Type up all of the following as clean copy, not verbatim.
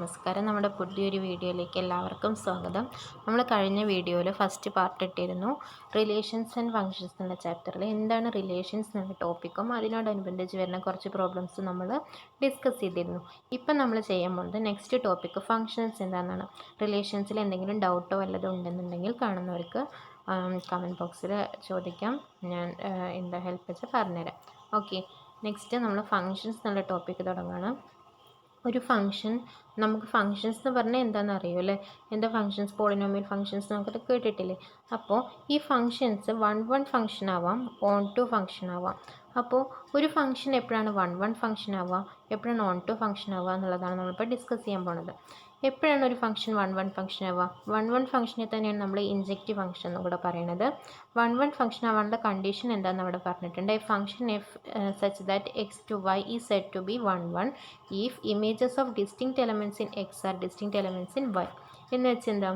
നമസ്കാരം. നമ്മുടെ പുതിയൊരു വീഡിയോയിലേക്ക് എല്ലാവർക്കും സ്വാഗതം. നമ്മൾ കഴിഞ്ഞ വീഡിയോയിൽ ഫസ്റ്റ് പാർട്ട് ഇട്ടിരുന്നു റിലേഷൻസ് ആൻഡ് ഫങ്ഷൻസ് എന്നുള്ള ചാപ്റ്ററിൽ എന്താണ് റിലേഷൻസ് എന്നുള്ള ടോപ്പിക്കും അതിനോടനുബന്ധിച്ച് വരുന്ന കുറച്ച് പ്രോബ്ലംസ് നമ്മൾ ഡിസ്കസ് ചെയ്തിരുന്നു. ഇപ്പം നമ്മൾ ചെയ്യാൻ പോകുന്നത് നെക്സ്റ്റ് ടോപ്പിക്ക് ഫങ്ഷൻസ് എന്താണെന്നാണ്. റിലേഷൻസിൽ എന്തെങ്കിലും ഡൗട്ടോ വല്ലതും ഉണ്ടെന്നുണ്ടെങ്കിൽ കാണുന്നവർക്ക് കമൻറ്റ് ബോക്സിൽ ചോദിക്കാം. ഞാൻ എന്താ ഹെൽപ്പ് വെച്ചാൽ പറഞ്ഞുതരാം. ഓക്കെ, നെക്സ്റ്റ് നമ്മൾ ഫങ്ഷൻസ് എന്നുള്ള ടോപ്പിക്ക് തുടങ്ങുകയാണ്. ഒരു ഫംഗ്ഷൻ, നമുക്ക് ഫങ്ഷൻസ് എന്ന് പറഞ്ഞാൽ എന്താണെന്ന് അറിയുമോ അല്ലേ? എന്താ ഫങ്ഷൻസ്? പോളിനോമിയൽ ഫങ്ഷൻസ് നമുക്കത് കേട്ടിട്ടില്ലേ? അപ്പോൾ ഈ ഫങ്ഷൻസ് വൺ ഫങ്ഷൻ ആവാം, ഓൺ ടു ഫങ്ഷൻ ആവാം. അപ്പോൾ ഒരു ഫംഗ്ഷൻ എപ്പോഴാണ് വൺ ഫങ്ഷൻ ആവുക, എപ്പോഴാണ് ഓൺ ടു ഫങ്ഷൻ ആവുക എന്നുള്ളതാണ് നമ്മളിപ്പോൾ ഡിസ്കസ് ചെയ്യാൻ പോകുന്നത്. എപ്പോഴാണ് ഒരു ഫംഗ്ഷൻ വൺ ഫംഗ്ഷൻ ആവുക? വൺ ഫംഗ്ഷനെ തന്നെയാണ് നമ്മൾ ഇൻജെക്റ്റീവ് ഫംഗ്ഷൻ എന്നും കൂടെ പറയുന്നത്. വൺ ഫംഗ്ഷൻ ആവാനുള്ള കണ്ടീഷൻ എന്താണെന്ന് അവിടെ പറഞ്ഞിട്ടുണ്ട്. A function F such that X to Y is said to be one if images of distinct elements in X are distinct elements in Y. എന്ന് വെച്ചാൽ എന്താ,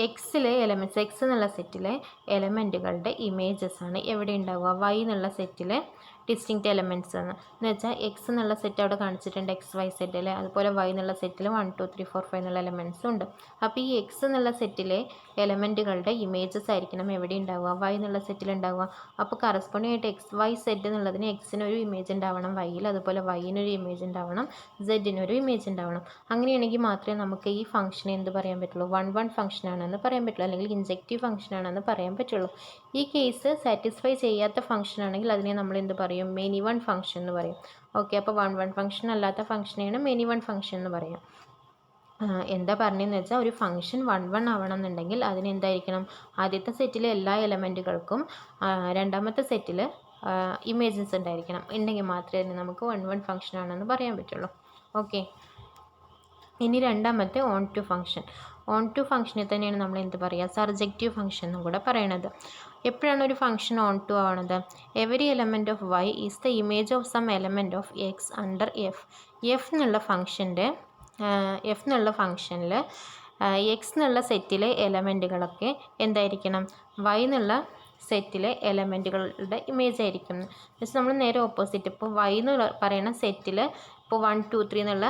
എക്സിലെ എലമെൻറ്റ്സ്, എക്സ് എന്നുള്ള സെറ്റിലെ എലമെൻറ്റുകളുടെ ഇമേജസ് ആണ് എവിടെ ഉണ്ടാവുക? വൈ എന്നുള്ള സെറ്റിലെ ഡിസ്റ്റിങ്ക്റ്റ് എലമെൻറ്റ്സ് എന്ന് വെച്ചാൽ എക്സ് എന്നുള്ള സെറ്റ് അവിടെ കാണിച്ചിട്ടുണ്ട്, എക്സ് വൈ സെറ്റ് അല്ലേ. അതുപോലെ വൈ എന്നുള്ള സെറ്റിൽ 1 2 3 4 5 എന്നുള്ള എലമെൻറ്റ്സും ഉണ്ട്. അപ്പോൾ ഈ എക്സ് എന്നുള്ള സെറ്റിലെ എലമെൻറ്റുകളുടെ ഇമേജസ് ആയിരിക്കണം എവിടെ ഉണ്ടാവുക? വൈ എന്നുള്ള സെറ്റിൽ ഉണ്ടാവുക. അപ്പോൾ കറസ്പോണ്ടിങ് ആയിട്ട് എക്സ് വൈ സെറ്റ് എന്നുള്ളതിന് എക്സിനൊരു ഇമേജ് ഉണ്ടാവണം വൈയിൽ, അതുപോലെ വൈനൊരു ഇമേജ് ഉണ്ടാവണം, സെഡിനൊരു ഇമേജ് ഉണ്ടാവണം. അങ്ങനെയാണെങ്കിൽ മാത്രമേ നമുക്ക് ഈ ഫംഗ്ഷനെ എന്ത് പറയാൻ പറ്റുള്ളൂ? വൺ ഫംഗ്ഷൻ ആണെന്ന് പറയാൻ പറ്റുള്ളൂ, അല്ലെങ്കിൽ ഇൻജെക്റ്റീവ് ഫംഗ്ഷൻ ആണെന്ന് പറയാൻ പറ്റുള്ളൂ. ഈ കേസ് സാറ്റിസ്ഫൈ ചെയ്യാത്ത ഫംഗ്ഷൻ ആണെങ്കിൽ അതിനെ നമ്മൾ എന്ത് പറയും? മെനി വൺ ഫംഗ്ഷൻ എന്ന് പറയും. ഓക്കെ, അപ്പോൾ വൺ ഫംഗ്ഷൻ അല്ലാത്ത ഫംഗ്ഷനെയാണ് മെനി വൺ ഫംഗ്ഷൻ എന്ന് പറയാം. എന്താ പറഞ്ഞതെന്ന് വെച്ചാൽ ഒരു ഫംഗ്ഷൻ വൺ ആവണം എന്നുണ്ടെങ്കിൽ അതിനെന്തായിരിക്കണം? ആദ്യത്തെ സെറ്റിലെ എല്ലാ എലമെൻറ്റുകൾക്കും രണ്ടാമത്തെ സെറ്റിൽ ഇമേജസ് ഉണ്ടായിരിക്കണം. ഉണ്ടെങ്കിൽ മാത്രമേ നമുക്ക് വൺ ഫംഗ്ഷൻ ആണെന്ന് പറയാൻ പറ്റുള്ളൂ. ഓക്കെ, ഇനി രണ്ടാമത്തെ onto function. Onto ഫംഗ്ഷനെ തന്നെയാണ് നമ്മൾ എന്ത് പറയുക? സർജക്റ്റീവ് ഫംഗ്ഷൻ എന്നും കൂടെ പറയണത്. എപ്പോഴാണ് ഒരു ഫംഗ്ഷൻ ഓൺ ടു ആവണത്? Every element of Y is the image of some element of X under F. F എന്നുള്ള ഫംഗ്ഷനിൽ എക്സ് എന്നുള്ള സെറ്റിലെ എലമെൻറ്റുകളൊക്കെ എന്തായിരിക്കണം? വൈ എന്നുള്ള സെറ്റിലെ എലമെൻറ്റുകളുടെ ഇമേജ് ആയിരിക്കും. ജസ്റ്റ് നമ്മൾ നേരെ ഓപ്പോസിറ്റ്, ഇപ്പോൾ വൈ എന്ന് പറയുന്ന സെറ്റിൽ ഇപ്പോൾ 1 2 3 എന്നുള്ള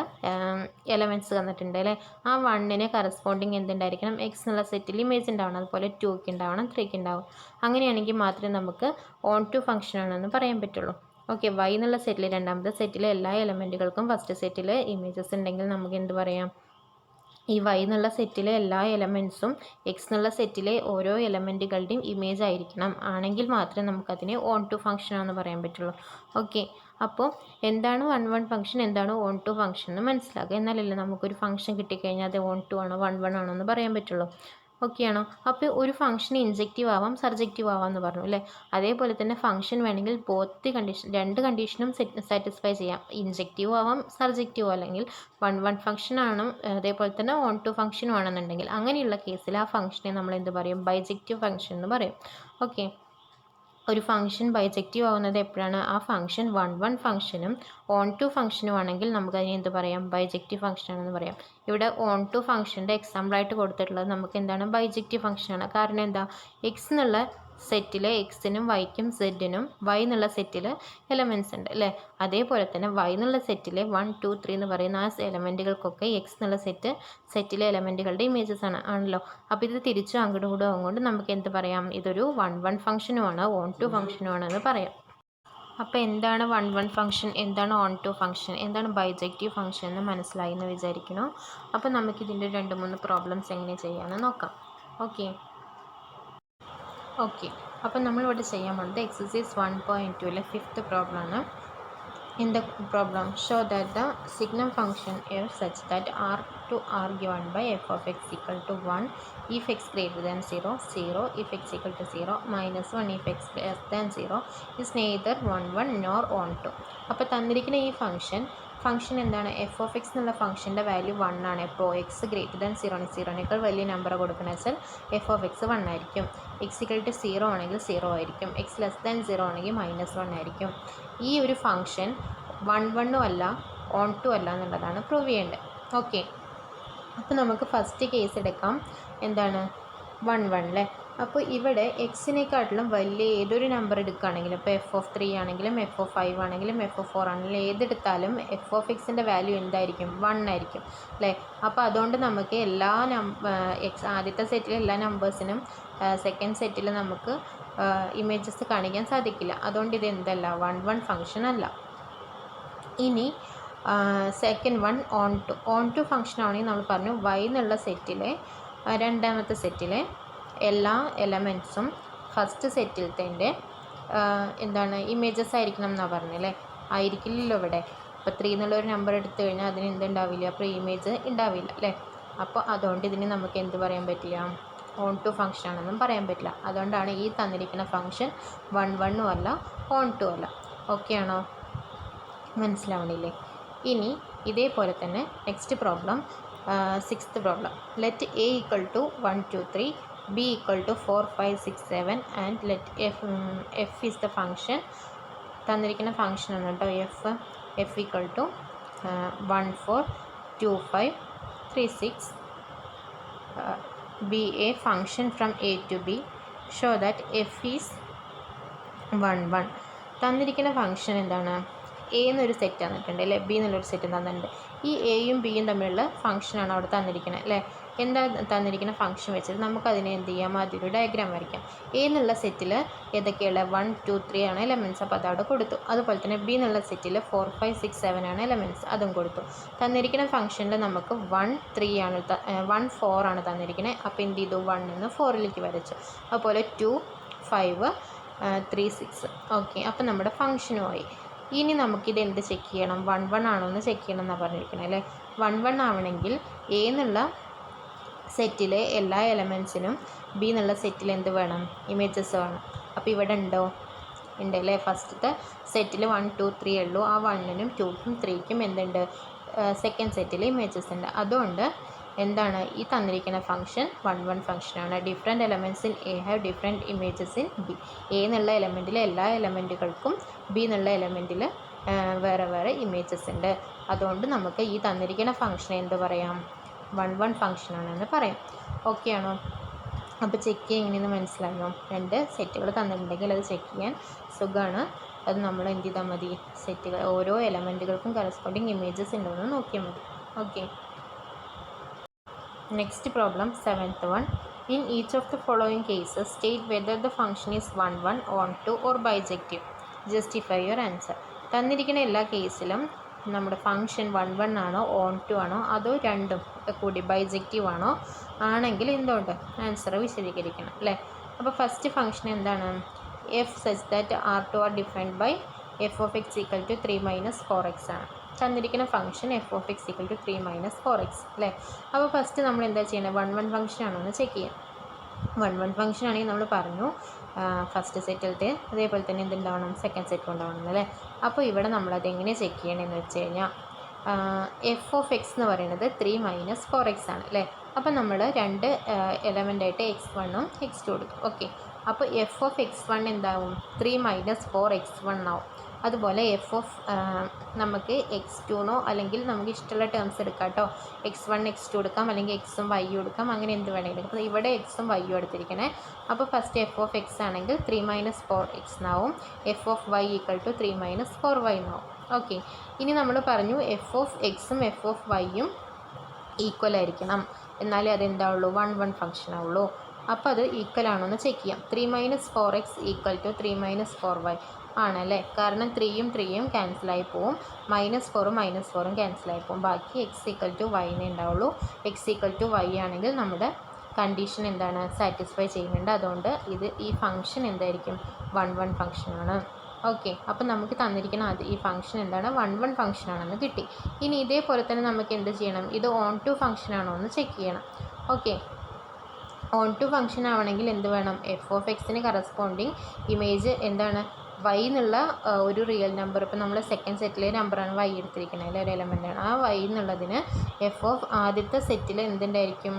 എലമെൻറ്റ്സ് തന്നിട്ടുണ്ട് അല്ലേ. ആ വണ്ണിന് കറസ്പോണ്ടിങ് എന്തുണ്ടായിരിക്കണം? എക്സ് എന്നുള്ള സെറ്റിൽ ഇമേജ് ഉണ്ടാവണം. അതുപോലെ 2ക്ക് ഉണ്ടാവണം, 3ക്ക് ഉണ്ടാവും. അങ്ങനെയാണെങ്കിൽ മാത്രമേ നമുക്ക് ഓൺ ടു ഫംഗ്ഷൻ ആണെന്ന് പറയാൻ പറ്റുള്ളൂ. ഓക്കെ, വൈ എന്നുള്ള സെറ്റിൽ രണ്ടാമത്തെ സെറ്റിലെ എല്ലാ എലമെൻറ്റുകൾക്കും ഫസ്റ്റ് സെറ്റിൽ ഇമേജസ് ഉണ്ടെങ്കിൽ നമുക്ക് എന്ത് പറയാം? ഈ വൈ എന്നുള്ള സെറ്റിലെ എല്ലാ എലമെൻറ്റ്സും എക്സ് എന്നുള്ള സെറ്റിലെ ഓരോ എലമെൻറ്റുകളുടെയും ഇമേജ് ആയിരിക്കണം. ആണെങ്കിൽ മാത്രമേ നമുക്കതിനെ ഓൺ ടു ഫംഗ്ഷൻ ആണെന്ന് പറയാൻ പറ്റുള്ളൂ. ഓക്കെ, അപ്പോൾ എന്താണ് വൺ ഫംഗ്ഷൻ, എന്താണ് ഓൺ ടു ഫംഗ്ഷൻ എന്ന് മനസ്സിലാക്കുക. എന്നാലല്ലേ നമുക്കൊരു ഫംഗ്ഷൻ കിട്ടിക്കഴിഞ്ഞാൽ അത് ഓൺ ടു ആണോ വൺ ആണോ എന്ന് പറയാൻ പറ്റുള്ളൂ. ഓക്കെ ആണോ? അപ്പോൾ ഒരു ഫംഗ്ഷൻ ഇൻജെക്റ്റീവ് ആവാം, സർജക്റ്റീവ് ആവാം എന്ന് പറഞ്ഞു അല്ലേ. അതേപോലെ തന്നെ ഫംഗ്ഷൻ വേണമെങ്കിൽ രണ്ട് കണ്ടീഷനും സാറ്റിസ്ഫൈ ചെയ്യാം. ഇൻജെക്റ്റീവ് ആവാം, സർജക്റ്റീവ് അല്ലെങ്കിൽ വൺ ഫംഗ്ഷൻ ആണ്, അതേപോലെ തന്നെ ഓൺ ടു ഫംഗ്ഷനും ആണെന്നുണ്ടെങ്കിൽ അങ്ങനെയുള്ള കേസിൽ ആ ഫംഗ്ഷനെ നമ്മൾ എന്ത് പറയും? ബൈജക്റ്റീവ് ഫംഗ്ഷൻ എന്ന് പറയും. ഓക്കെ, ഒരു ഫംഗ്ഷൻ ബൈജക്റ്റീവ് ആവുന്നത് എപ്പോഴാണ്? ആ ഫംഗ്ഷൻ വൺ ഫംഗ്ഷനും ഓൺ ടു ഫംഗ്ഷനും ആണെങ്കിൽ നമുക്കതിനെ എന്ത് പറയാം? ബൈജക്റ്റീവ് ഫംഗ്ഷൻ ആണെന്ന് പറയാം. ഇവിടെ ഓൺ ടു ഫംഗ്ഷൻ്റെ എക്സാമ്പിളായിട്ട് കൊടുത്തിട്ടുള്ളത് നമുക്ക് എന്താണ്? ബൈജക്റ്റീവ് ഫംഗ്ഷനാണ്. കാരണം എന്താ? എക്സ് എന്നുള്ള സെറ്റിലെ എക്സിനും വൈക്കും സെഡിനും വൈ എന്നുള്ള സെറ്റിൽ എലമെൻറ്റ്സ് ഉണ്ട് അല്ലേ. അതേപോലെ തന്നെ വൈ എന്നുള്ള സെറ്റിലെ 1 2 3 എന്ന് പറയുന്ന ആ എലമെൻറ്റുകൾക്കൊക്കെ എക്സ് എന്നുള്ള സെറ്റിലെ എലമെൻറ്റുകളുടെ ഇമേജസ് ആണല്ലോ. അപ്പോൾ ഇത് തിരിച്ചും അങ്ങോട്ടും കൂടെ ആവുകൊണ്ട് നമുക്ക് എന്ത് പറയാം? ഇതൊരു വൺ ഫംഗ്ഷനുമാണ്, ഓൺ ടു ഫംഗ്ഷനുമാണെന്ന് പറയാം. അപ്പോൾ എന്താണ് വൺ ഫംഗ്ഷൻ, എന്താണ് ഓൺ ടു ഫംഗ്ഷൻ, എന്താണ് ബൈജക്റ്റീവ് ഫംഗ്ഷൻ എന്ന് മനസ്സിലായി എന്ന് വിചാരിക്കുന്നു. അപ്പോൾ നമുക്കിതിൻ്റെ 2-3 പ്രോബ്ലംസ് എങ്ങനെ ചെയ്യാമെന്ന് നോക്കാം. ഓക്കെ, അപ്പോൾ നമ്മളിവിടെ ചെയ്യാൻ പോകുന്നത് എക്സസൈസ് 1.2 5th പ്രോബ്ലം ആണ്. In the problem, show that the signum function f such that r to r given by f of x equal to 1 if x greater than 0, 0 if x equal to 0, minus 1 if x less than 0 is neither 1 nor on 2. അപ്പോൾ തന്നിരിക്കുന്ന ഈ function എന്താണ്? F of X എന്നുള്ള ഫംഗ്ഷൻ്റെ value 1 ആണ്. എപ്പോൾ X greater than 0 വലിയ number കൊടുക്കണമെന്ന് വെച്ചാൽ എഫ് ഓഫ് എക്സ് 1 ആയിരിക്കും. എക്സ് ഇക്വൽ ടു 0 ആണെങ്കിൽ 0 ആയിരിക്കും. എക്സ് ലെസ് ദാൻ 0 ആണെങ്കിൽ -1 ആയിരിക്കും. ഈ ഒരു ഫംഗ്ഷൻ 1 അല്ല, ഓൺ ടു അല്ല എന്നുള്ളതാണ് പ്രൂവ് ചെയ്യേണ്ടത്. ഓക്കെ, അപ്പോൾ നമുക്ക് ഫസ്റ്റ് കേസ് എടുക്കാം. എന്താണ്? 1 അല്ലേ. അപ്പോൾ ഇവിടെ എക്സിനെക്കാട്ടിലും വലിയ ഏതൊരു നമ്പർ എടുക്കുകയാണെങ്കിലും, ഇപ്പോൾ f(3) ആണെങ്കിലും f(5) ആണെങ്കിലും f(4) ആണെങ്കിലും ഏതെടുത്താലും f(x)ൻ്റെ വാല്യൂ എന്തായിരിക്കും? 1 ആയിരിക്കും അല്ലേ? അപ്പോൾ അതുകൊണ്ട് നമുക്ക് എല്ലാ ആദ്യത്തെ സെറ്റിലെ എല്ലാ നമ്പേഴ്സിനും സെക്കൻഡ് സെറ്റിൽ നമുക്ക് ഇമേജസ് കാണിക്കാൻ സാധിക്കില്ല. അതുകൊണ്ട് ഇത് എന്തല്ല? 1 ഫംഗ്ഷൻ അല്ല. ഇനി second one onto function ആണെങ്കിൽ നമ്മൾ പറഞ്ഞു y എന്നുള്ള സെറ്റിലെ രണ്ടാമത്തെ സെറ്റിലെ എല്ലാ എലമെൻറ്റ്സും ഫസ്റ്റ് സെറ്റിലത്തെ എന്താണ് ഇമേജസ് ആയിരിക്കണം എന്നാണ് പറഞ്ഞല്ലേ? ആയിരിക്കില്ലല്ലോ ഇവിടെ. അപ്പോൾ 3 എന്നുള്ളൊരു നമ്പർ എടുത്തു കഴിഞ്ഞാൽ അതിന് എന്തുണ്ടാവില്ല? അപ്പോൾ ഇമേജ് ഉണ്ടാവില്ല അല്ലേ? അപ്പോൾ അതുകൊണ്ട് ഇതിന് നമുക്ക് എന്ത് പറയാൻ പറ്റില്ല? ഓൺ ടു ഫംഗ്ഷൻ ആണെന്നും പറയാൻ പറ്റില്ല. അതുകൊണ്ടാണ് ഈ തന്നിരിക്കുന്ന ഫംഗ്ഷൻ 1 അല്ല, ഓൺ ടു അല്ല. ഓക്കെ ആണോ? മനസ്സിലാവണില്ലേ? ഇനി ഇതേപോലെ തന്നെ next problem, sixth problem. Let a equal to 1 2 3, b equal to 4 5 6 7 and let f is the function. തന്നിരിക്കുന്ന ഫംഗ്ഷൻ ആണ് കേട്ടോ f equal to 1 4 2 5 3 6 be a function from a to b. Show that f is 1 1. തന്നിരിക്കുന്ന function എന്താണ്? A എന്നൊരു set തന്നിട്ടുണ്ട് അല്ലേ? B എന്നുള്ളൊരു set തന്നിട്ടുണ്ട്. ഈ എയും ബിയും തമ്മിലുള്ള ഫംഗ്ഷനാണ് അവിടെ തന്നിരിക്കുന്നത് അല്ലേ? എന്താ തന്നിരിക്കുന്ന ഫംഗ്ഷൻ വെച്ചിട്ട് നമുക്കതിനെ എന്ത് ചെയ്യാം? ആദ്യം ഒരു ഡയഗ്രാം വരയ്ക്കാം. എ എന്നുള്ള സെറ്റിൽ ഏതൊക്കെയുള്ള 1 2 3 ആണ് എലമെൻറ്റ്സ്, അപ്പോൾ അതവിടെ കൊടുത്തു. അതുപോലെ തന്നെ ബി എന്നുള്ള സെറ്റിൽ 4 5 6 7 ആണ് എലമെൻറ്റ്സ്, അതും കൊടുത്തു. തന്നിരിക്കുന്ന ഫംഗ്ഷനിൽ നമുക്ക് 1 3 ആണ് 1 4 ആണ് തന്നിരിക്കുന്നത്. അപ്പോൾ എന്ത് ചെയ്തു? 1 നിന്ന് 4ലേക്ക് വരച്ചു. അതുപോലെ 2 5 3 6. ഓക്കെ, അപ്പോൾ നമ്മുടെ ഫംഗ്ഷനുമായി. ഇനി നമുക്കിത് എന്ത് ചെക്ക് ചെയ്യണം? 1 1 ആണോ എന്ന് ചെക്ക് ചെയ്യണം എന്നാണ് പറഞ്ഞിരിക്കുന്നത് അല്ലേ? 1 1 ആവണമെങ്കിൽ എ എന്നുള്ള സെറ്റിലെ എല്ലാ എലമെൻറ്റ്സിനും ബി എന്നുള്ള സെറ്റിൽ എന്ത് വേണം? ഇമേജസ് വേണം. അപ്പോൾ ഇവിടെ ഉണ്ടോ? ഉണ്ട് അല്ലേ? ഫസ്റ്റത്തെ സെറ്റിൽ 1 2 3 ഉള്ളൂ. ആ 1നും 2ക്കും 3ക്കും എന്തുണ്ട്? സെക്കൻഡ് സെറ്റിൽ ഇമേജസ് ഉണ്ട്. അതുകൊണ്ട് എന്താണ് ഈ തന്നിരിക്കുന്ന ഫംഗ്ഷൻ 1 1 ഫംഗ്ഷനാണ്. Different elements in A have different images in B. A എന്നുള്ള എലമെൻറ്റിലെ എല്ലാ എലമെൻറ്റുകൾക്കും ബി എന്നുള്ള എലമെൻറ്റിൽ വേറെ വേറെ ഇമേജസ് ഉണ്ട്. അതുകൊണ്ട് നമുക്ക് ഈ തന്നിരിക്കുന്ന ഫംഗ്ഷനെ എന്ത് പറയാം? 1 1 ഫംഗ്ഷനാണെന്ന് പറയാം. ഓക്കെ ആണോ? അപ്പോൾ ചെക്ക് ചെയ്യാൻ എങ്ങനെയെന്ന് മനസ്സിലായോ? 2 സെറ്റുകൾ തന്നിട്ടുണ്ടെങ്കിൽ അത് ചെക്ക് ചെയ്യാൻ സുഖമാണ്. അത് നമ്മൾ എന്ത് ചെയ്താൽ മതി? സെറ്റുകൾ ഓരോ എലമെൻറ്റുകൾക്കും കറസ്പോണ്ടിങ് ഇമേജസ് ഉണ്ടോ എന്ന് നോക്കിയാൽ മതി. Okay. Next problem, 7th one. In each of the following cases, state whether the function is 1 1, on to or bijective. Justify your answer. തന്നിരിക്കുന്ന എല്ലാ കേസിലും നമ്മുടെ ഫംഗ്ഷൻ 1 1 ആണോ, ഓൺ ടു ആണോ, അതോ രണ്ടും കൂടി ബൈജക്റ്റീവ് ആണോ? ആണെങ്കിൽ എന്തുകൊണ്ട്? ആൻസർ വിശദീകരിക്കണം അല്ലേ? അപ്പോൾ ഫസ്റ്റ് ഫംഗ്ഷൻ എന്താണ്? F such that R2 R defined by f(x) equal to 3 - 4x ആണ്. തന്നിരിക്കുന്ന function f(x) equal to 3 - 4x അല്ലേ? അപ്പോൾ ഫസ്റ്റ് നമ്മൾ എന്താ ചെയ്യണത്? 1 1 ഫംഗ്ഷൻ ആണോ എന്ന് ചെക്ക് ചെയ്യാം. 1 1 ഫംഗ്ഷൻ ആണെങ്കിൽ നമ്മൾ പറഞ്ഞു ഫസ്റ്റ് സെറ്റിലത്തെ അതേപോലെ തന്നെ എന്തുണ്ടാവണം? സെക്കൻഡ് സെറ്റ് ഉണ്ടാവണം അല്ലേ? അപ്പോൾ ഇവിടെ നമ്മളത് എങ്ങനെ ചെക്ക് ചെയ്യണമെന്ന് വെച്ച് കഴിഞ്ഞാൽ f(x) എന്ന് പറയുന്നത് 3 - 4x ആണ് അല്ലേ? അപ്പോൾ നമ്മൾ രണ്ട് എലമെൻ്റായിട്ട് x1ഉം x2 കൊടുക്കും. ഓക്കെ, അപ്പോൾ f(x1) എന്താവും? 3 - 4x1 ആവും. അതുപോലെ നമുക്ക് x2നോ അല്ലെങ്കിൽ നമുക്ക് ഇഷ്ടമുള്ള ടേംസ് എടുക്കാം കേട്ടോ. x1 x2 എടുക്കാം, അല്ലെങ്കിൽ എക്സും വൈയും എടുക്കാം, അങ്ങനെ എന്ത് വേണമെങ്കിലും. അപ്പോൾ ഇവിടെ എക്സും വൈയും എടുത്തിരിക്കണേ. അപ്പോൾ ഫസ്റ്റ് f(x) ആണെങ്കിൽ 3 - 4x എന്നാവും. f(y) ഈക്വൽ ടു 3 - 4y എന്നാവും. ഓക്കെ, ഇനി നമ്മൾ പറഞ്ഞു f(x)ഉം f(y)യും ഈക്വൽ ആയിരിക്കണം, എന്നാലേ അതെന്താവുള്ളൂ? 1 1 ഫംഗ്ഷൻ ആവുള്ളൂ. അപ്പോൾ അത് ഈക്വൽ ആണോ എന്ന് ചെക്ക് ചെയ്യാം. 3 - 4x ഈക്വൽ ടു 3 - 4y ആണല്ലേ? കാരണം 3യും 3യും ക്യാൻസലായി പോവും, -4ഉം -4ഉം ക്യാൻസലായി പോവും. ബാക്കി x ഈക്വൽ ടു y എന്നേ ഉണ്ടാവുള്ളൂ. x ഈക്വൽ ടു y ആണെങ്കിൽ നമ്മുടെ കണ്ടീഷൻ എന്താണ്? സാറ്റിസ്ഫൈ ചെയ്യുന്നുണ്ട്. അതുകൊണ്ട് ഈ ഫംഗ്ഷൻ എന്തായിരിക്കും? 1 1 ഫംഗ്ഷനാണ്. ഓക്കെ, അപ്പോൾ നമുക്ക് തന്നിരിക്കുന്ന ഈ ഫംഗ്ഷൻ എന്താണ്? 1 1 ഫംഗ്ഷനാണെന്ന് കിട്ടി. ഇനി ഇതേപോലെ തന്നെ നമുക്ക് എന്ത് ചെയ്യണം? ഇത് ഓൺ ടു ഫംഗ്ഷൻ ആണോ എന്ന് ചെക്ക് ചെയ്യണം. ഓക്കെ, ഓൺ ടു ഫംഗ്ഷൻ ആവണമെങ്കിൽ എന്ത് വേണം? f(x)ന് കറസ്പോണ്ടിങ് ഇമേജ് എന്താണ്? y എന്നുള്ള ഒരു റിയൽ നമ്പർ. ഇപ്പോൾ നമ്മൾ സെക്കൻഡ് സെറ്റിലെ നമ്പറാണ് y എടുത്തിരിക്കുന്നത്, അതിൽ ഒരു എലമെൻ്റാണ്. ആ y എന്നുള്ളതിന് ആദ്യത്തെ സെറ്റിൽ എന്തുണ്ടായിരിക്കും?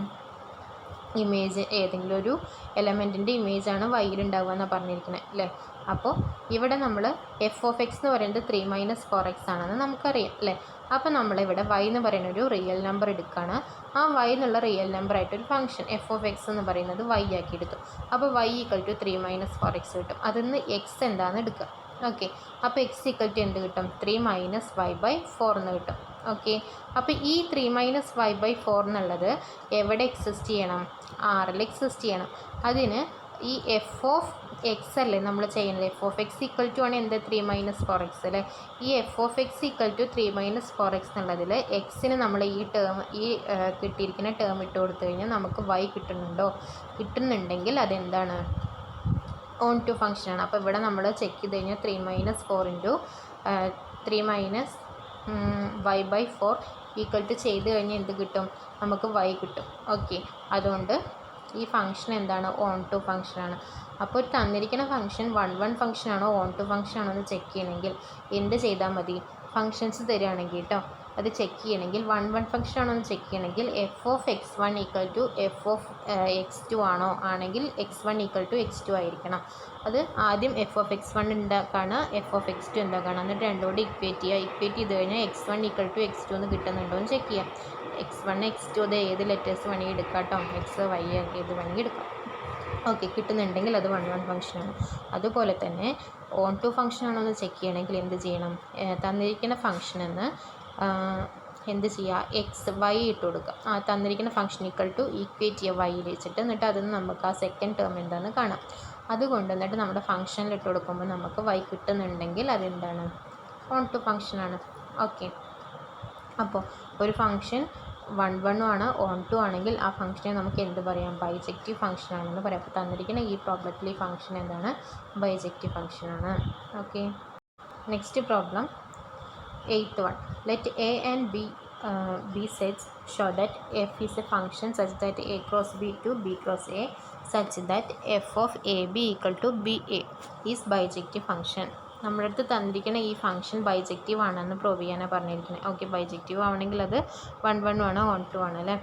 ഇമേജ് ഏതെങ്കിലും ഒരു എലമെൻറ്റിൻ്റെ ഇമേജാണ് വൈയിലുണ്ടാവുക എന്നാണ് പറഞ്ഞിരിക്കുന്നത് അല്ലേ. അപ്പോൾ ഇവിടെ നമ്മൾ എഫ് ഓഫ് എക്സ് എന്ന് പറയുന്നത് 3 - 4x ആണെന്ന് നമുക്കറിയാം അല്ലേ. അപ്പോൾ നമ്മളിവിടെ y എന്ന് പറയുന്ന ഒരു റിയൽ നമ്പർ എടുക്കുകയാണ്. ആ y എന്നുള്ള റിയൽ നമ്പറായിട്ടൊരു ഫംഗ്ഷൻ എഫ് ഓഫ് എക്സ് എന്ന് പറയുന്നത് y ആക്കി എടുത്തു. അപ്പോൾ y = 3 - 4x കിട്ടും. അതിൽ നിന്ന് എക്സ് എന്താണെന്ന് എടുക്കുക. ഓക്കെ, അപ്പോൾ എക്സ് = എന്ത് കിട്ടും? 3 - y/4 എന്ന് കിട്ടും. ഓക്കെ, അപ്പോൾ ഈ 3 - y/4 എന്നുള്ളത് എവിടെ എക്സിസ്റ്റ് ചെയ്യണം? ആറിൽ എക്സിസ്റ്റ് ചെയ്യണം. അതിന് ഈ എഫ് ഓഫ് എക്സ് അല്ലേ നമ്മൾ ചെയ്യുന്നത്. എഫ് ഓഫ് എക്സ് = ആണ് എന്ത്? 3 - 4x അല്ലേ. ഈ എഫ് ഓഫ് എക്സ് = 3 - 4x എന്നുള്ളതിൽ എക്സിന് നമ്മൾ ഈ കിട്ടിയിരിക്കുന്ന ടേം ഇട്ട് കൊടുത്തു കഴിഞ്ഞാൽ നമുക്ക് y കിട്ടുന്നുണ്ടെങ്കിൽ അതെന്താണ്? ഓൺ ടു ഫംഗ്ഷനാണ്. അപ്പോൾ ഇവിടെ നമ്മൾ ചെക്ക് ചെയ്ത് കഴിഞ്ഞാൽ 3 - 4 × 3 - y/4 ചെയ്ത് കഴിഞ്ഞാൽ എന്ത് കിട്ടും? നമുക്ക് y കിട്ടും. ഓക്കെ, അതുകൊണ്ട് ഈ ഫംഗ്ഷൻ എന്താണ്? ഓൺ ടു ഫംഗ്ഷനാണ്. അപ്പോൾ തന്നിരിക്കുന്ന ഫംഗ്ഷൻ 1 ഫംഗ്ഷനാണോ ഓൺ ടു ഫംഗ്ഷനാണോ എന്ന് ചെക്ക് ചെയ്യണമെങ്കിൽ എന്ത് ചെയ്താൽ മതി? ഫംഗ്ഷൻസ് തരികയാണെങ്കിൽ കേട്ടോ, അത് ചെക്ക് ചെയ്യണമെങ്കിൽ 1 ഫംഗ്ഷൻ ആണോ എന്ന് ചെക്ക് ചെയ്യണമെങ്കിൽ F of x1 = F of x2 ആണെങ്കിൽ x1 = x2 ആയിരിക്കണം. അത് ആദ്യം എഫ് ഓഫ് x1 ഉണ്ടാക്കുകയാണ്, എഫ് ഓഫ് x2 ഉണ്ടാക്കുകയാണ്. എന്നിട്ട് രണ്ടോട് ഇക്വേറ്റ് ചെയ്ത് കഴിഞ്ഞാൽ x1 = x2 എന്ന് കിട്ടുന്നുണ്ടോ എന്ന് ചെക്ക് ചെയ്യാം. x1 x2 അത് ഏത് ലെറ്റേഴ്സ് വേണമെങ്കിൽ എടുക്കാം കേട്ടോ, x y ഏത് വേണമെങ്കിൽ എടുക്കാം. ഓക്കെ, കിട്ടുന്നുണ്ടെങ്കിൽ അത് 1 ഫംഗ്ഷനാണ്. അതുപോലെ തന്നെ ഓൺ ടു ഫംഗ്ഷൻ ആണോ എന്ന് ചെക്ക് ചെയ്യണമെങ്കിൽ എന്ത് ചെയ്യണം? തന്നിരിക്കുന്ന ഫംഗ്ഷനെന്ന് എന്ത് ചെയ്യുക? y ഇട്ട് കൊടുക്കുക. തന്നിരിക്കുന്ന ഫംഗ്ഷൻ ഈക്വേറ്റ് ചെയ്യുക y വെച്ചിട്ട്. എന്നിട്ട് അതിൽ നിന്ന് നമുക്ക് ആ സെക്കൻഡ് ടേം എന്താണെന്ന് കാണാം. അതുകൊണ്ട് എന്നിട്ട് നമ്മുടെ ഫംഗ്ഷനിൽ ഇട്ട് കൊടുക്കുമ്പോൾ നമുക്ക് y കിട്ടുന്നുണ്ടെങ്കിൽ അതെന്താണ്? ഓൺ ടു ഫംഗ്ഷനാണ്. ഓക്കെ, അപ്പോൾ ഒരു ഫംഗ്ഷൻ 1 ആണ്, ഓൺ ടു ആണെങ്കിൽ ആ ഫംഗ്ഷനെ നമുക്ക് എന്ത് പറയാം? ബൈജക്റ്റീവ് ഫംഗ്ഷൻ ആണെന്ന് പറയാം. അപ്പോൾ തന്നിരിക്കുന്ന ഈ പ്രോബ്ലത്തിൽ ഈ ഫംഗ്ഷൻ എന്താണ്? ബൈജക്റ്റീവ് ഫംഗ്ഷനാണ്. Okay, next problem 8th one. Let a and b be sets show that f is a function such that a cross b to b cross a such that f of ab = ba is bijective function. നമ്മുടെ അടുത്ത് തന്നിരിക്കുന്ന ഈ function bijective ആണെന്ന് prove ചെയ്യാനാണ് പറഞ്ഞിരിക്കുന്നത്. Okay, bijective ആവണമെങ്കിൽ അത് 1 ആണ്, ഓൺ ടു ആണ് അല്ലേ.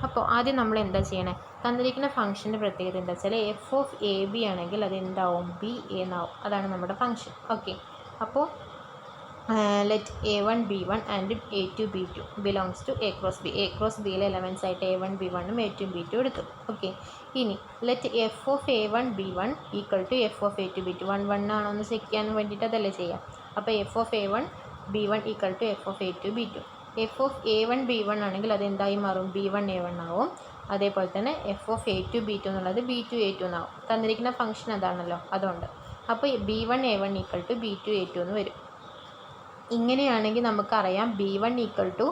അപ്പോൾ ആദ്യം നമ്മൾ എന്താ ചെയ്യണേ? തന്നിരിക്കുന്ന ഫംഗ്ഷൻ്റെ പ്രത്യേകത എന്താ വെച്ചാൽ എഫ് ഓഫ് എ ബി ആണെങ്കിൽ അത് എന്താവും? ബി എ എന്നാവും. അതാണ് നമ്മുടെ ഫംഗ്ഷൻ. ഓക്കെ, അപ്പോൾ let a1 b1 and a2 b2 belongs to a cross b. a cross bയിലെ എലമെൻറ്റ്സ് ആയിട്ട് a1 b1ഉം a2 b2 എടുത്തു. ഓക്കെ, ഇനി let f of a1 b1 = f of a2 b2. 1 ആണോ എന്ന് ചെക്ക് ചെയ്യാൻ വേണ്ടിയിട്ട് അതല്ലേ ചെയ്യാം. അപ്പോൾ f of a1 b1 = f of a2 b2. f of a1 b1 ആണെങ്കിൽ അത് എന്തായി മാറും? b1 a1 ആവും. അതേപോലെ തന്നെ f of a2 b2 എന്നുള്ളത് b2 a2 എന്നാവും. തന്നിരിക്കുന്ന ഫംഗ്ഷൻ അതാണല്ലോ, അതുകൊണ്ട്. അപ്പോൾ b1 a1 = b2 a2 എന്ന് വരും. ഇങ്ങനെയാണെങ്കിൽ നമുക്കറിയാം b1 =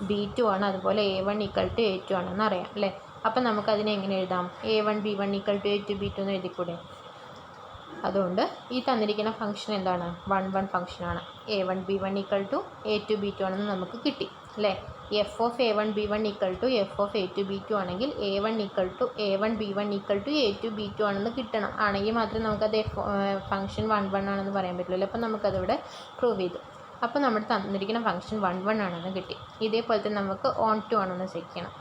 b2 ആണ്, അതുപോലെ a1 = a2 ആണെന്ന് അറിയാം അല്ലേ. അപ്പം നമുക്കതിനെ എങ്ങനെ എഴുതാം? a1 b1 = a2 b2 എന്ന് എഴുതിക്കൂടെ? അതുകൊണ്ട് ഈ തന്നിരിക്കുന്ന ഫംഗ്ഷൻ എന്താണ്? 1 ഫംഗ്ഷനാണ്. a1 b1 = a2 b2 ആണെന്ന് നമുക്ക് കിട്ടി അല്ലേ. F of a1 b1 = F of a2 b2 ആണെങ്കിൽ a1 b1 = a2 b2 ആണെന്ന് കിട്ടണം. ആണെങ്കിൽ മാത്രമേ നമുക്കത് ഫംഗ്ഷൻ 1 ആണെന്ന് പറയാൻ പറ്റുള്ളൂ. അപ്പം നമുക്കതിവിടെ പ്രൂവ് ചെയ്തു. അപ്പോൾ നമ്മൾ തന്നിരിക്കുന്ന ഫംഗ്ഷൻ 1 ആണെന്ന് കിട്ടി. ഇതേപോലെ തന്നെ നമുക്ക് ഓൺ ടു ആണെന്ന് ചെക്ക് ചെയ്യണം.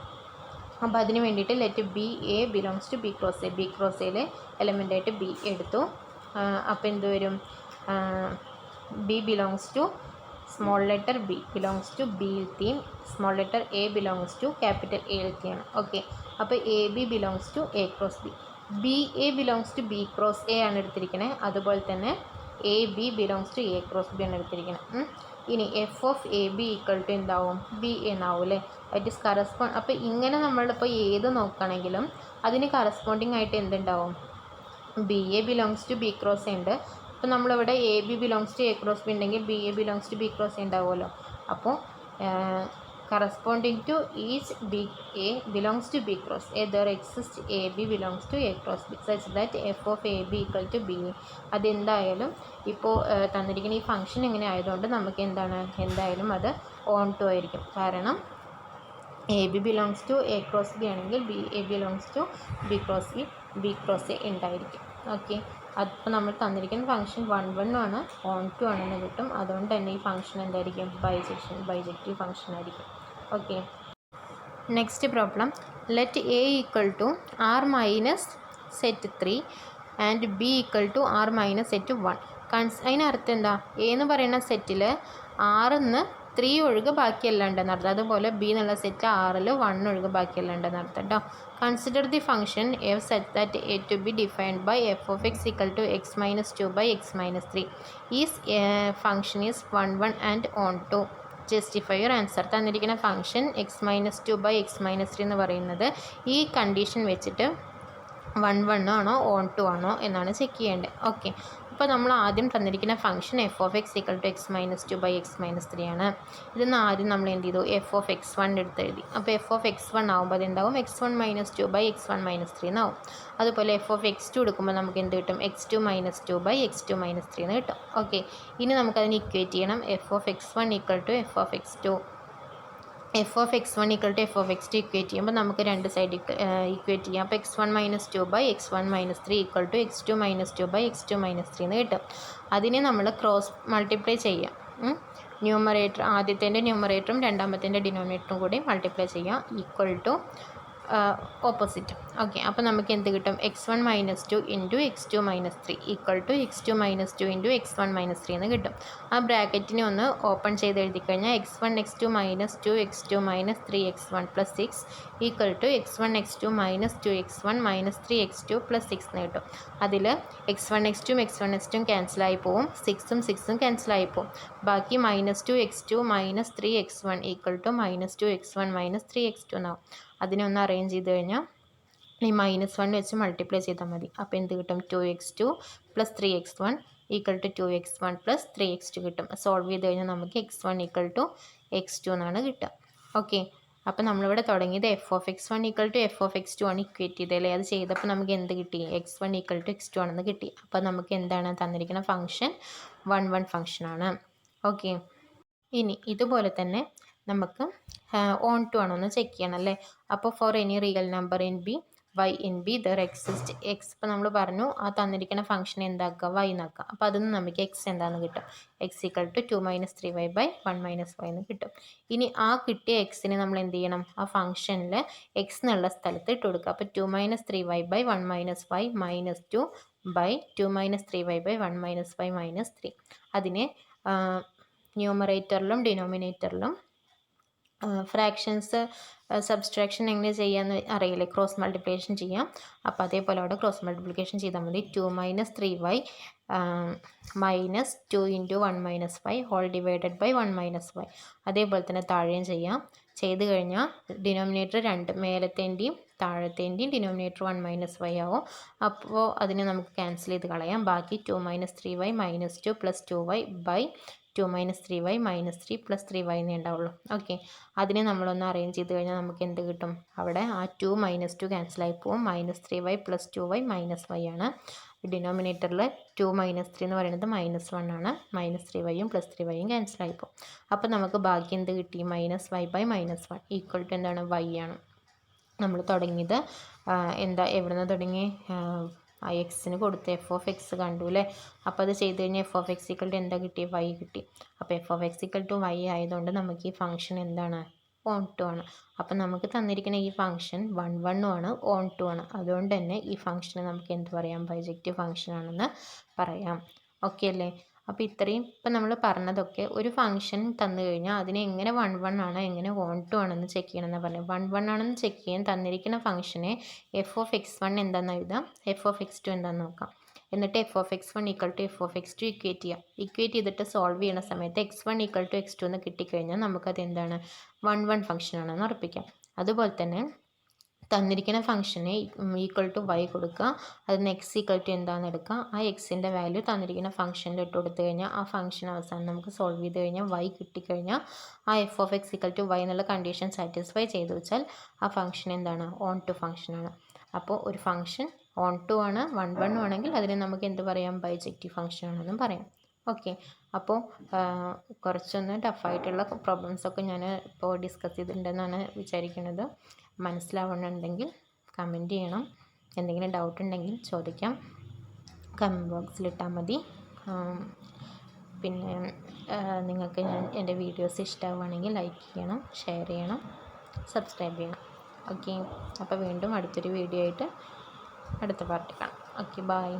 അപ്പോൾ അതിന് വേണ്ടിയിട്ട് let B A belongs to B cross A. B cross എയിലെ എലമെൻ്റായിട്ട് ബി എടുത്തു. അപ്പോൾ എന്ത് വരും? B belongs to small letter B belongs to ബിയിലത്തെയും small letter A belongs to capital എയിലത്തെയാണ്. ഓക്കെ, അപ്പോൾ A B belongs to A cross B. B A belongs to B cross A ആണ് എടുത്തിരിക്കുന്നത്. അതുപോലെ തന്നെ A B belongs to A cross B ആണ് എടുത്തിരിക്കുന്നത്. ഇനി എഫ് ഓഫ് എ ബി = എന്താവും? ബി എന്നാവും അല്ലേ. That is correspond. അപ്പോൾ ഇങ്ങനെ നമ്മളിപ്പോൾ ഏത് നോക്കുകയാണെങ്കിലും അതിന് കറസ്പോണ്ടിങ് ആയിട്ട് എന്തുണ്ടാവും? B A belongs to B cross A ഉണ്ട്. അപ്പോൾ നമ്മളിവിടെ A B belongs to A cross B ഉണ്ടെങ്കിൽ B A belongs to B cross A ഉണ്ടാവുമല്ലോ. അപ്പോൾ corresponding to each b a belongs to b cross a, there exists a b belongs to a cross b such that f of a b = b. അതെന്തായാലും ഇപ്പോൾ തന്നിരിക്കുന്ന ഈ function ഇങ്ങനെ ആയതുകൊണ്ട് നമുക്ക് എന്തായാലും അത് ഓൺ ടു ആയിരിക്കും. കാരണം A B belongs to A cross B ആണെങ്കിൽ B A belongs to B cross A ഉണ്ടായിരിക്കും. ഓക്കെ, അപ്പോൾ നമ്മൾ തന്നിരിക്കുന്ന ഫംഗ്ഷൻ 1 ആണ്, ഓൺ ടു ആണെന്ന് കിട്ടും. അതുകൊണ്ട് തന്നെ ഈ ഫംഗ്ഷൻ എന്തായിരിക്കും? ബൈജക്റ്റീവ് ഫംഗ്ഷൻ ആയിരിക്കും. Okay, next problem, let A equal to R minus set 3 and B equal to R minus set 1. അതിനർത്ഥം എന്താ? എ എന്ന് പറയുന്ന സെറ്റിൽ 6 3 ഒഴികെ ബാക്കിയെല്ലാം ഉണ്ടെന്ന് അർത്ഥം. അതുപോലെ ബി എന്നുള്ള സെറ്റ് 6 1 ഒഴികെ ബാക്കിയെല്ലാം ഉണ്ടെന്ന് അർത്ഥം കേട്ടോ. Consider the function F such that A to B defined by F of X equal to X minus 2 by X minus 3. Is function is 1 1 and onto. Justify your answer. തന്നിരിക്കുന്ന function X minus 2 by X minus 3 എന്ന് പറയുന്നത് ഈ condition വെച്ചിട്ട് 1 1 ആണോ on 2 ആണോ എന്നാണ് check ചെയ്യേണ്ടത്. Okay, അപ്പോൾ നമ്മൾ ആദ്യം തന്നിരിക്കുന്ന function F of X equal to X minus 2 by X minus 3 ആണ്. ഇതിന്ന് ആദ്യം നമ്മൾ എന്ത് ചെയ്തു? എഫ് ഓഫ് എക്സ് 1 എടുത്ത് എഴുതി. അപ്പോൾ എഫ് ഓഫ് എക്സ് 1 ആകുമ്പോൾ അതെന്താവും? X 1 minus 2 by X 1 minus 3 എന്നാവും. അതുപോലെ എഫ് ഓഫ് എക്സ് 2 എടുക്കുമ്പോൾ നമുക്ക് എന്ത് കിട്ടും? X 2 minus 2 by X 2 minus 3 എന്ന് കിട്ടും. ഓക്കെ, ഇനി നമുക്കതിന് ഇക്വേറ്റ് ചെയ്യണം. F of X 1 equal to F of X 2. F of X 1 equal to F of X 2 equate ചെയ്യുമ്പോൾ നമുക്ക് രണ്ട് സൈഡ് ഇക്വേറ്റ് ചെയ്യാം. അപ്പോൾ X 1 minus 2 by X 1 minus 3 equal to X 2 minus 2 by X 2 minus 3 എന്ന് കിട്ടും. അതിനെ നമ്മൾ cross multiply ചെയ്യാം. ന്യൂമറേറ്റർ ആദ്യത്തേൻ്റെ ന്യൂമറേറ്ററും രണ്ടാമത്തേൻ്റെ ഡിനോമിനേറ്ററും കൂടി മൾട്ടിപ്ലൈ ചെയ്യാം. Equal to opposite. ഓക്കെ, അപ്പോൾ നമുക്ക് എന്ത് കിട്ടും? X 1 minus 2 into X 2 minus 3 equal to X 2 minus 2 into X 1 minus 3 എന്ന് കിട്ടും. ആ ബ്രാക്കറ്റിനെ ഒന്ന് ഓപ്പൺ ചെയ്ത് എഴുതി കഴിഞ്ഞാൽ X 1 X 2 minus 2 X 2 minus 3 X 1 plus 6 equal to X 1 X 2 minus 2 X 1 minus 3 X 2 plus 6 എന്ന് കിട്ടും. അതിൽ എക്സ് 1 എക്സ് 2 എക്സ് 1 എക്സ് 2 ക്യാൻസലായി പോവും, 6ഉം 6ഉം ക്യാൻസലായി പോവും. ബാക്കി minus 2 X 2 minus 3 X 1 equal to minus 2 X 1 minus 3 X 2 എന്നാവും. അതിനെ ഒന്ന് അറേഞ്ച് ചെയ്ത് കഴിഞ്ഞാൽ ഈ -1 വെച്ച് മൾട്ടിപ്ലൈ ചെയ്താൽ മതി. അപ്പോൾ എന്ത് കിട്ടും? 2x2 plus 3x1 equal to 2x1 plus 3x2 കിട്ടും. സോൾവ് ചെയ്ത് കഴിഞ്ഞാൽ നമുക്ക് x1 ഈക്വൽ ടു x2 എന്നാണ് കിട്ടുക. ഓക്കെ, അപ്പോൾ നമ്മളിവിടെ തുടങ്ങിയത് F of X 1 equal to F of X 2 ആണ് ഇക്വേറ്റ് ചെയ്തല്ലേ. അത് ചെയ്തപ്പോൾ നമുക്ക് എന്ത് കിട്ടി? x1 ഈക്വൽ ടു x2 ആണെന്ന് കിട്ടി. അപ്പോൾ നമുക്ക് എന്താണ് തന്നിരിക്കുന്ന ഫംഗ്ഷൻ? 1 1 ഫംഗ്ഷനാണ്. ഓക്കെ, ഇനി ഇതുപോലെ തന്നെ നമുക്ക് ഓൺ ടു ആണോ എന്ന് ചെക്ക് ചെയ്യണം അല്ലേ. അപ്പോൾ for any real number in B Y in B there exist X. ഇപ്പോൾ നമ്മൾ പറഞ്ഞു ആ തന്നിരിക്കുന്ന ഫംഗ്ഷൻ എന്താക്കുക? വൈ എന്നാക്കുക. അപ്പോൾ അതിൽ നിന്ന് നമുക്ക് എക്സ് എന്താണെന്ന് കിട്ടും? X equal to 2 minus 3y by 1 minus Y എന്ന് കിട്ടും. ഇനി ആ കിട്ടിയ എക്സിനെ നമ്മൾ എന്ത് ചെയ്യണം? ആ ഫംഗ്ഷനിൽ എക്സ് എന്നുള്ള സ്ഥലത്ത് ഇട്ട് കൊടുക്കുക. അപ്പോൾ 2 minus 3y by 1 minus Y minus 2 by 2 minus 3y by 1 minus Y minus 3. അതിനെ ന്യൂമറേറ്ററിലും ഡിനോമിനേറ്ററിലും ഫ്രാക്ഷൻസ് സബ്സ്ട്രാക്ഷൻ എങ്ങനെ ചെയ്യാമെന്ന് അറിയില്ലേ? ക്രോസ് മൾട്ടിപ്ലിക്കേഷൻ ചെയ്യാം. അപ്പോൾ അതേപോലെ അവിടെ ക്രോസ് മൾട്ടിപ്ലിക്കേഷൻ ചെയ്താൽ മതി. 2 minus 3y minus 2 into 1 minus Y whole divided by 1 minus Y. അതേപോലെ തന്നെ താഴെയും ചെയ്യാം. ചെയ്ത് കഴിഞ്ഞാൽ ഡിനോമിനേറ്റർ 2 മേലത്തേൻ്റെയും താഴത്തേൻ്റെയും ഡിനോമിനേറ്റർ 1 മൈനസ് വൈ ആവും. അപ്പോൾ അതിനെ നമുക്ക് ക്യാൻസൽ ചെയ്ത് കളയാം. ബാക്കി 2 minus 3y minus 2 plus 2y by 2 minus 3y minus 3 plus 3y എന്നേ ഉണ്ടാവുള്ളൂ. ഓക്കെ, അതിനെ നമ്മളൊന്ന് അറേഞ്ച് ചെയ്ത് കഴിഞ്ഞാൽ നമുക്ക് എന്ത് കിട്ടും? അവിടെ ആ 2 മൈനസ് 2 ക്യാൻസലായി പോവും. Minus 3y plus 2y minus Y ആണ്. ഡിനോമിനേറ്ററിൽ 2 മൈനസ് 3 എന്ന് പറയുന്നത് മൈനസ് 1 ആണ്. മൈനസ് 3yയും പ്ലസ് 3yയും ക്യാൻസലായി പോകും. അപ്പോൾ നമുക്ക് ബാക്കി എന്ത് കിട്ടി? Minus Y by minus 1 equal to എന്താണ്? വൈ ആണ്. നമ്മൾ തുടങ്ങിയത് എന്താ? എവിടെ നിന്ന് തുടങ്ങി? ആ എക്സിന് കൊടുത്ത് എഫ് ഓഫ് എക്സ് കണ്ടു അല്ലേ. അപ്പോൾ അത് ചെയ്ത് കഴിഞ്ഞാൽ F of X equal to എന്താ കിട്ടി? വൈ കിട്ടി. അപ്പോൾ F of X equal to Y ആയതുകൊണ്ട് നമുക്ക് ഈ ഫംഗ്ഷൻ എന്താണ്? ഓൺ ടു ആണ്. അപ്പോൾ നമുക്ക് തന്നിരിക്കുന്ന ഈ ഫംഗ്ഷൻ 1 1 ആണ്, ഓൺ ടു ആണ്. അതുകൊണ്ട് തന്നെ ഈ ഫംഗ്ഷനെ നമുക്ക് എന്ത് പറയാം? ബൈജക്റ്റീവ് ഫംഗ്ഷൻ ആണെന്ന് പറയാം. ഓക്കെ അല്ലേ? അപ്പോൾ ഇത്രയും ഇപ്പം നമ്മൾ പറഞ്ഞതൊക്കെ ഒരു ഫംഗ്ഷൻ തന്നു കഴിഞ്ഞാൽ അതിനെ എങ്ങനെ 1 1 ആണ് എങ്ങനെ ഓൺ ടു ആണെന്ന് ചെക്ക് ചെയ്യണമെന്ന് പറഞ്ഞു. 1 1 ആണെന്ന് ചെക്ക് ചെയ്യാൻ തന്നിരിക്കുന്ന ഫംഗ്ഷനെ എഫ് ഓഫ് എക്സ് 1 എന്താണെന്ന് എഴുതാം, എഫ് ഓഫ് എക്സ് 2 എന്താണെന്ന് നോക്കാം. എന്നിട്ട് F of X 1 equal to F of X 2 equate ചെയ്യാം. ഇക്വേറ്റ് ചെയ്തിട്ട് സോൾവ് ചെയ്യുന്ന സമയത്ത് എക്സ് 1 ഈക്വൽ ടു എക്സ് 2 എന്ന് കിട്ടിക്കഴിഞ്ഞാൽ നമുക്കത് എന്താണ്? 1 1 ഫംഗ്ഷൻ ആണെന്ന് ഉറപ്പിക്കാം. അതുപോലെ തന്നെ തന്നിരിക്കുന്ന ഫംഗ്ഷനെ ഈക്വൽ ടു വൈ കൊടുക്കുക. അതിന് എക്സ് ഈക്വൽ ടു എന്താണെന്ന് എടുക്കുക. ആ എക്സിൻ്റെ വാല്യൂ തന്നിരിക്കുന്ന ഫംഗ്ഷനിൽ ഇട്ട് കൊടുത്തു കഴിഞ്ഞാൽ ആ ഫംഗ്ഷൻ അവസാനം നമുക്ക് സോൾവ് ചെയ്ത് കഴിഞ്ഞാൽ വൈ കിട്ടിക്കഴിഞ്ഞാൽ ആ F of X equal to Y എന്നുള്ള കണ്ടീഷൻ സാറ്റിസ്ഫൈ ചെയ്ത് വെച്ചാൽ ആ ഫംഗ്ഷൻ എന്താണ്? ഓൺ ടു ഫംഗ്ഷനാണ്. അപ്പോൾ ഒരു ഫംഗ്ഷൻ ഓൺ ടു ആണ് 1 1 ആണെങ്കിൽ അതിനെ നമുക്ക് എന്ത് പറയാം? ബൈജക്റ്റീവ് ഫംഗ്ഷൻ ആണെന്നും പറയാം. ഓക്കെ, അപ്പോൾ കുറച്ചൊന്ന് ടഫായിട്ടുള്ള പ്രോബ്ലംസൊക്കെ ഞാൻ ഇപ്പോൾ ഡിസ്കസ് ചെയ്തിട്ടുണ്ടെന്നാണ് വിചാരിക്കുന്നത്. മനസ്സിലാവുന്നുണ്ടെങ്കിൽ കമൻറ്റ് ചെയ്യണം. എന്തെങ്കിലും ഡൗട്ട് ഉണ്ടെങ്കിൽ ചോദിക്കാം, കമൻറ്റ് ബോക്സിലിട്ടാൽ മതി. പിന്നെ നിങ്ങൾക്ക് എൻ്റെ വീഡിയോസ് ഇഷ്ടമാവുകയാണെങ്കിൽ ലൈക്ക് ചെയ്യണം, ഷെയർ ചെയ്യണം. സബ്സ്ക്രൈബ് ചെയ്യണം. ഓക്കെ, അപ്പോൾ വീണ്ടും അടുത്തൊരു വീഡിയോ ആയിട്ട് അടുത്ത പാർട്ടി കാണാം. Okay, by.